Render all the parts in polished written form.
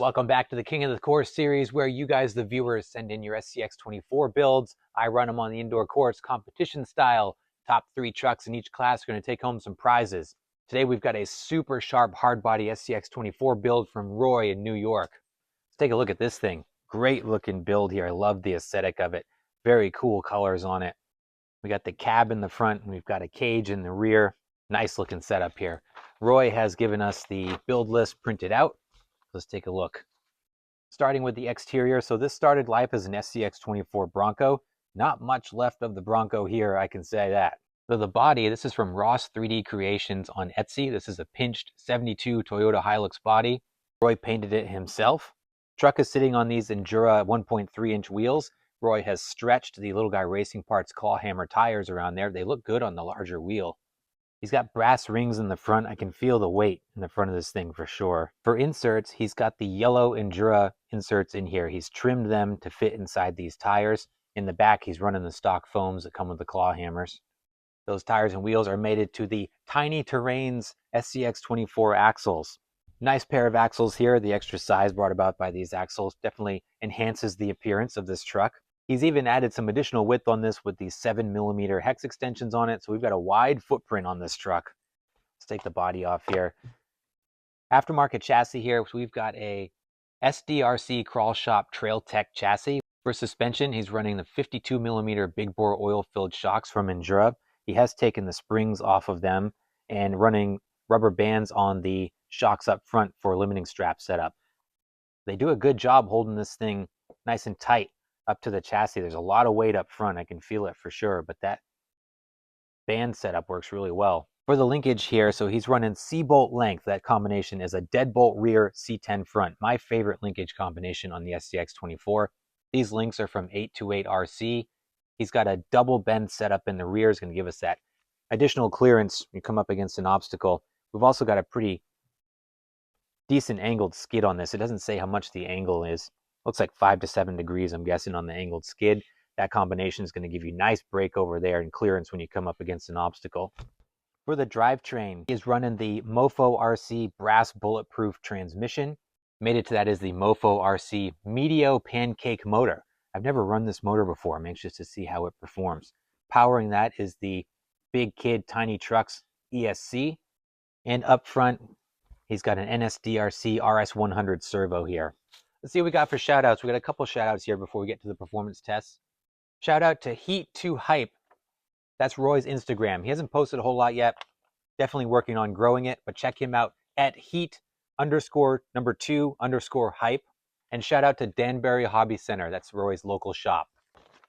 Welcome back to the King of the Course series, where you guys, the viewers, send in your SCX24 builds. I run them on the indoor courts, competition style. Top 3 trucks in each class are going to take home some prizes. Today we've got a super sharp hardbody SCX24 build from Roy in New York. Let's take a look at this thing. Great looking build here. I love the aesthetic of it. Very cool colors on it. We got the cab in the front and we've got a cage in the rear. Nice looking setup here. Roy has given us the build list printed out. Let's take a look. Starting with the exterior. So this started life as an SCX24 Bronco. Not much left of the Bronco here, I can say that. So the body, this is from Ross 3D Creations on Etsy. This is a pinched 72 Toyota Hilux body. Roy painted it himself. Truck is sitting on these Injora 1.3-inch wheels. Roy has stretched the Little Guy Racing Parts clawhammer tires around there. They look good on the larger wheel. He's got brass rings in the front. I can feel the weight in the front of this thing for sure. For inserts, he's got the yellow Injora inserts in here. He's trimmed them to fit inside these tires. In the back, he's running the stock foams that come with the claw hammers. Those tires and wheels are mated to the Tiny Terrains SCX24 axles. Nice pair of axles here. The extra size brought about by these axles definitely enhances the appearance of this truck. He's even added some additional width on this with these 7mm hex extensions on it. So we've got a wide footprint on this truck. Let's take the body off here. Aftermarket chassis here. So we've got a SDRC Crawl Shop Trail Tech chassis. For suspension, he's running the 52mm big bore oil filled shocks from Injora. He has taken the springs off of them and running rubber bands on the shocks up front for limiting strap setup. They do a good job holding this thing nice and tight up to the chassis. There's a lot of weight up front. I can feel it for sure, but that band setup works really well. For the linkage here, so he's running C-bolt length. That combination is a deadbolt rear, C10 front. My favorite linkage combination on the SCX24. These links are from 828RC. He's got a double bend setup in the rear. Is going to give us that additional clearance when you come up against an obstacle. We've also got a pretty decent angled skid on this. It doesn't say how much the angle is. Looks like 5 to 7 degrees, I'm guessing, on the angled skid. That combination is going to give you nice break over there and clearance when you come up against an obstacle. For the drivetrain, he is running the Mofo RC brass bulletproof transmission. Mated to that is the Mofo RC Medio pancake motor. I've never run this motor before. I'm anxious to see how it performs. Powering that is the Big Kid Tiny Trucks ESC. And up front, he's got an NSDRC RS100 servo here. Let's see what we got for shoutouts. We got a couple shoutouts here before we get to the performance tests. Shout out to Heat2Hype. That's Roy's Instagram. He hasn't posted a whole lot yet. Definitely working on growing it, but check him out at Heat_2_hype. And shout out to Danbury Hobby Center. That's Roy's local shop.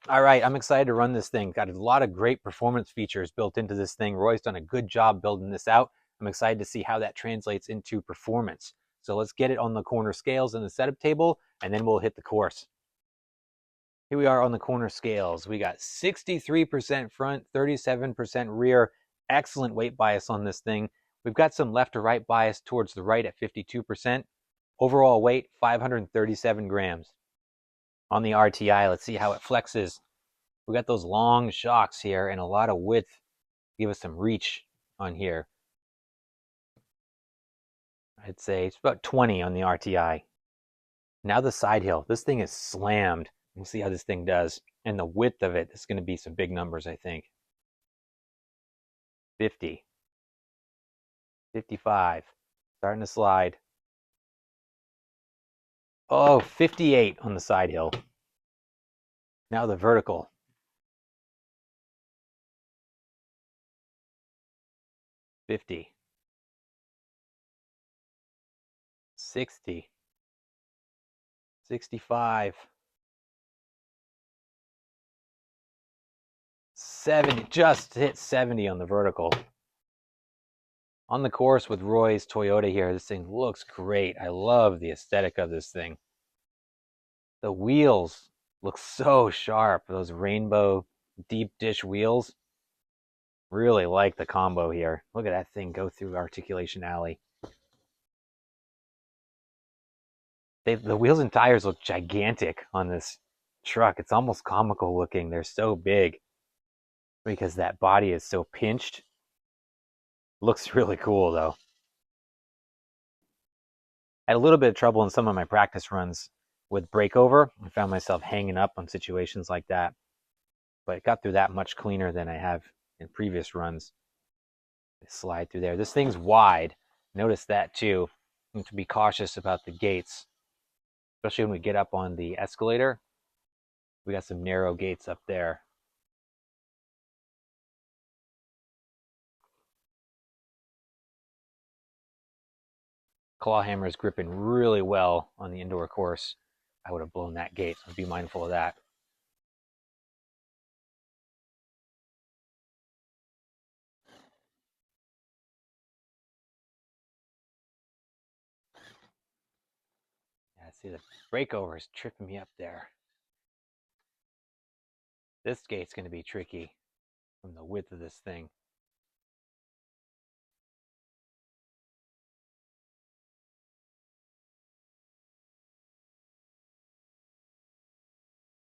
All right, I'm excited to run this thing. Got a lot of great performance features built into this thing. Roy's done a good job building this out. I'm excited to see how that translates into performance. So let's get it on the corner scales and the setup table, and then we'll hit the course. Here we are on the corner scales. We got 63% front, 37% rear. Excellent weight bias on this thing. We've got some left to right bias towards the right at 52%. Overall weight, 537 grams. On the RTI, let's see how it flexes. We got those long shocks here and a lot of width. Give us some reach on here. I'd say it's about 20 on the RTI. Now the side hill. This thing is slammed. We'll see how this thing does. And the width of it is going to be some big numbers, I think. 50. 55. Starting to slide. Oh, 58 on the side hill. Now the vertical. 50. 60. 65. 70. Just hit 70 on the vertical. On the course with Roy's Toyota here, this thing looks great. I love the aesthetic of this thing. The wheels look so sharp. Those rainbow deep dish wheels. Really like the combo here. Look at that thing go through Articulation Alley. The wheels and tires look gigantic on this truck. It's almost comical looking. They're so big because that body is so pinched. Looks really cool though. had a little bit of trouble in some of my practice runs with breakover. I found myself hanging up on situations like that, but it got through that much cleaner than I have in previous runs. Slide through there. This thing's wide. Notice that too. You have to be cautious about the gates, especially when we get up on the escalator. We got some narrow gates up there. Clawhammer is gripping really well on the indoor course. I would have blown that gate, so be mindful of that. Yeah, see the breakover is tripping me up there. This gate's going to be tricky from the width of this thing.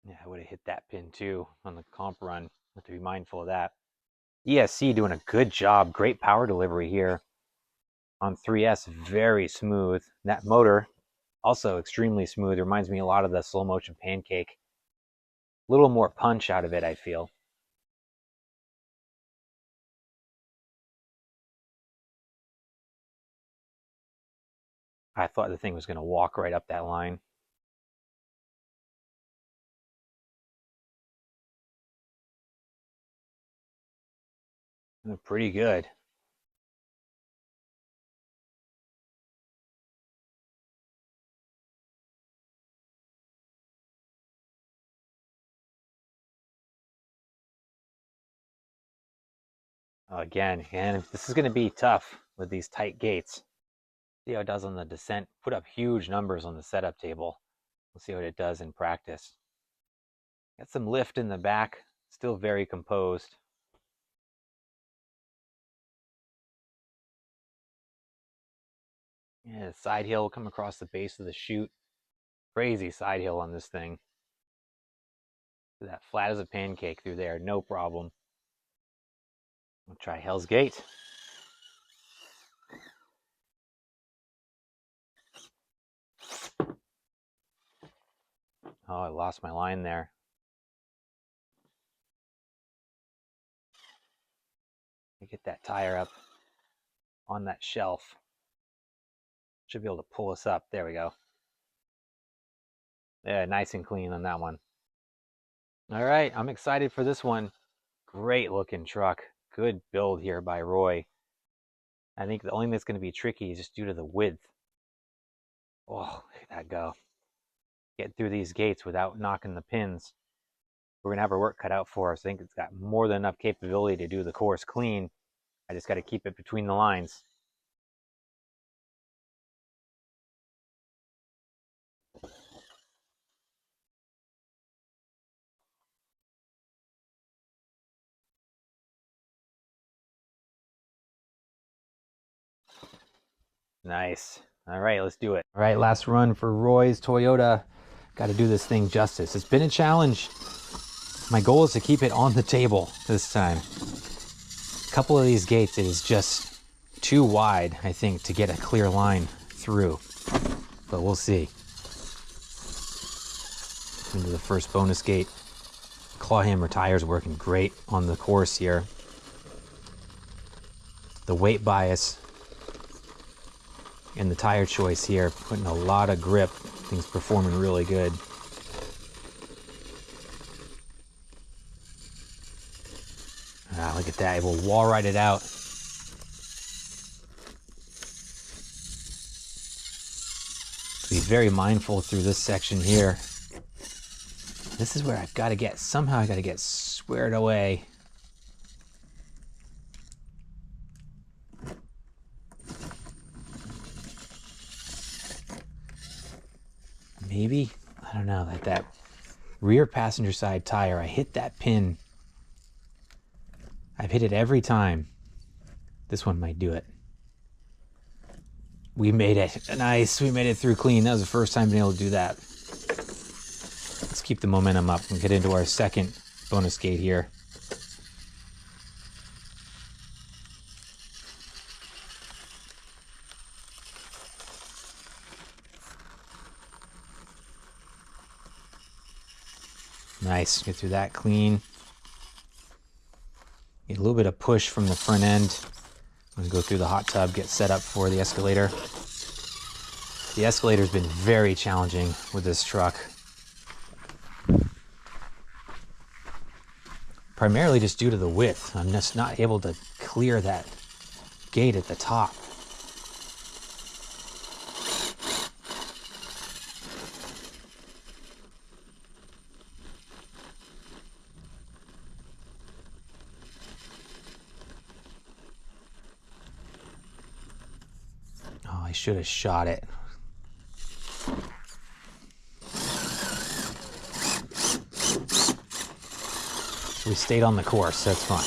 Yeah, I would have hit that pin too on the comp run. Have to be mindful of that. ESC doing a good job. Great power delivery here on 3S. Very smooth. That motor also extremely smooth. Reminds me a lot of the slow motion pancake. A little more punch out of it, I feel. I thought the thing was going to walk right up that line. Pretty good. Again, and this is going to be tough with these tight gates. See how it does on the descent. Put up huge numbers on the setup table. We'll see what it does in practice. Got some lift in the back. Still very composed. Yeah, side hill come across the base of the chute. Crazy side hill on this thing. That flat as a pancake through there, no problem. We'll try Hell's Gate. Oh, I lost my line there. Get that tire up on that shelf. Should be able to pull us up. There we go. Yeah, nice and clean on that one. All right, I'm excited for this one. Great looking truck. Good build here by Roy. I think the only thing that's going to be tricky is just due to the width. Oh, look at that go. Getting through these gates without knocking the pins. We're going to have our work cut out for us. I think it's got more than enough capability to do the course clean. I just got to keep it between the lines. Nice. All right, let's do it. All right, last run for Roy's Toyota. Got to do this thing justice. It's been a challenge. My goal is to keep it on the table this time. A couple of these gates, it is just too wide, I think, to get a clear line through. But we'll see. Into the first bonus gate. Clawhammer tires working great on the course here. The weight bias and the tire choice here, putting a lot of grip. Things performing really good. Ah, look at that, we'll wall ride it out. Be very mindful through this section here. This is where I've got to get, somehow I got to get squared away. Maybe, I don't know, like that rear passenger side tire, I hit that pin. I've hit it every time. This one might do it. We made it. Nice, we made it through clean. That was the first time being able to do that. Let's keep the momentum up and get into our second bonus gate here. Nice, get through that clean. Get a little bit of push from the front end. I'm gonna go through the hot tub, get set up for the escalator. The escalator's been very challenging with this truck. Primarily just due to the width. I'm just not able to clear that gate at the top. Oh, I should have shot it. We stayed on the course, that's fine.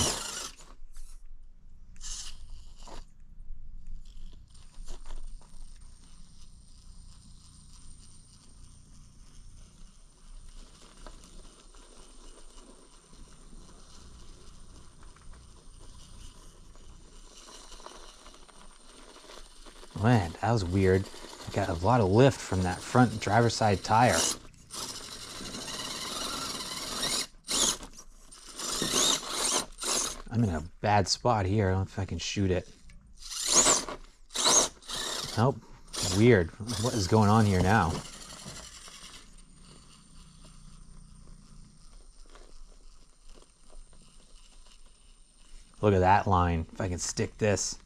Man, that was weird. I got a lot of lift from that front driver's side tire. I'm in a bad spot here. I don't know if I can shoot it. Nope. Weird. What is going on here now? Look at that line. If I can stick this,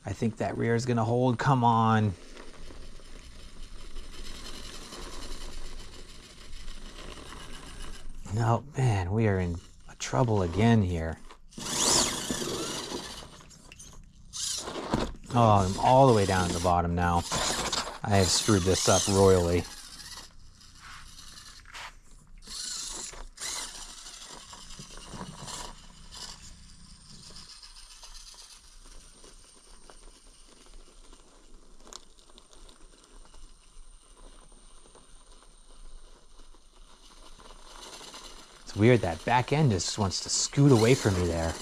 I think that rear is going to hold. Come on. No, man, we are in trouble again here. Oh, I'm all the way down at the bottom now. I have screwed this up royally. It's weird, that back end just wants to scoot away from me there.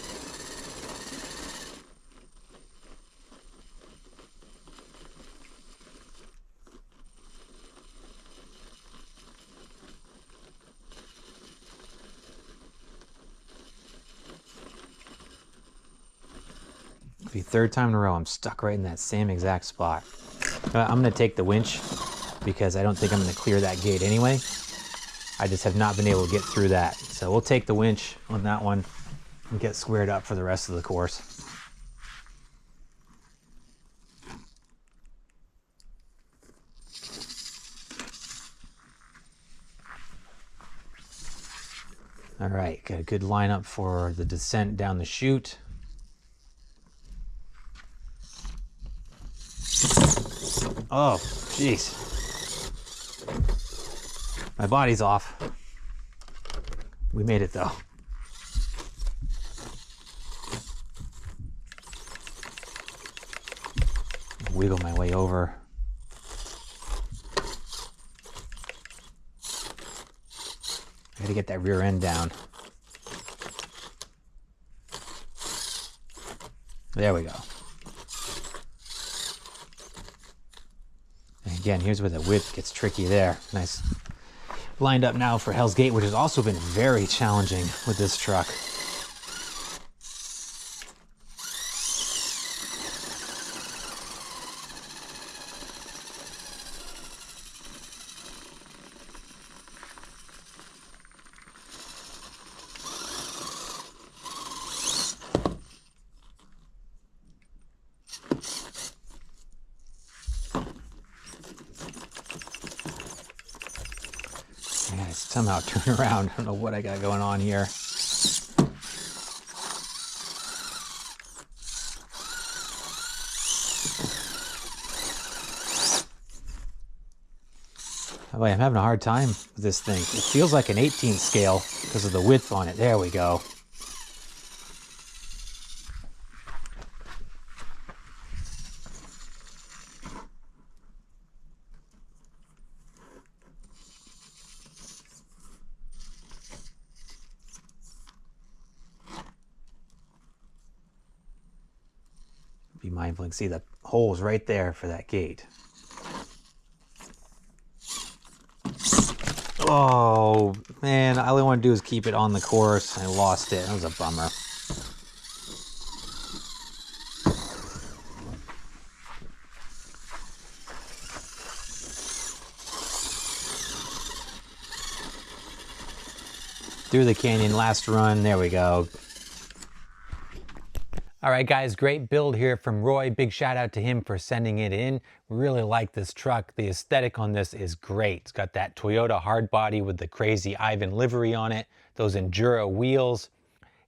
It'll be third time in a row I'm stuck right in that same exact spot. I'm going to take the winch because I don't think I'm going to clear that gate anyway. I just have not been able to get through that. So we'll take the winch on that one and get squared up for the rest of the course. All right, got a good lineup for the descent down the chute. Oh, jeez. My body's off. We made it though. Wiggle my way over. I gotta get that rear end down. There we go. And again, here's where the width gets tricky there. Nice. Lined up now for Hell's Gate, which has also been very challenging with this truck. Yeah, somehow turn around. I don't know what I got going on here. Oh, I'm having a hard time with this thing. It feels like an 18 scale because of the width on it. There we go. Be mindful, you can see the holes right there for that gate. Oh, man, all I want to do is keep it on the course. I lost it. That was a bummer. Through the canyon, last run. There we go. All right, guys, great build here from Roy. Big shout out to him for sending it in. Really like this truck. The aesthetic on this is great. It's got that Toyota Hardbody with the crazy Ivan livery on it, those Injora wheels.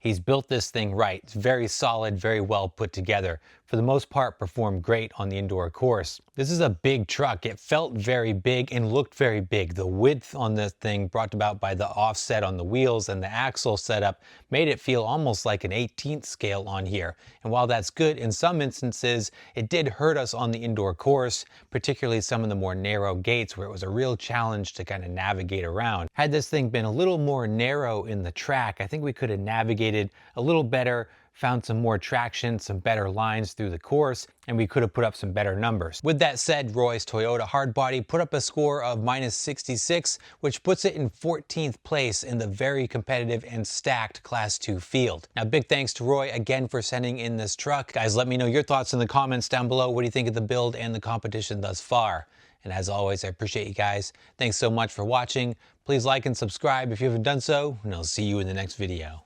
He's built this thing right. It's very solid, very well put together. For the most part, performed great on the indoor course. This is a big truck. It felt very big and looked very big. The width on this thing, brought about by the offset on the wheels and the axle setup, made it feel almost like an 18th scale on here. And while that's good in some instances, it did hurt us on the indoor course, particularly some of the more narrow gates where it was a real challenge to kind of navigate around. Had this thing been a little more narrow in the track, I think we could have navigated a little better, found some more traction, some better lines through the course, and we could have put up some better numbers. With that said, Roy's Toyota Hardbody put up a score of -66, which puts it in 14th place in the very competitive and stacked Class 2 field. Now, big thanks to Roy again for sending in this truck. Guys, let me know your thoughts in the comments down below. What do you think of the build and the competition thus far? And as always, I appreciate you guys. Thanks so much for watching. Please like and subscribe if you haven't done so, and I'll see you in the next video.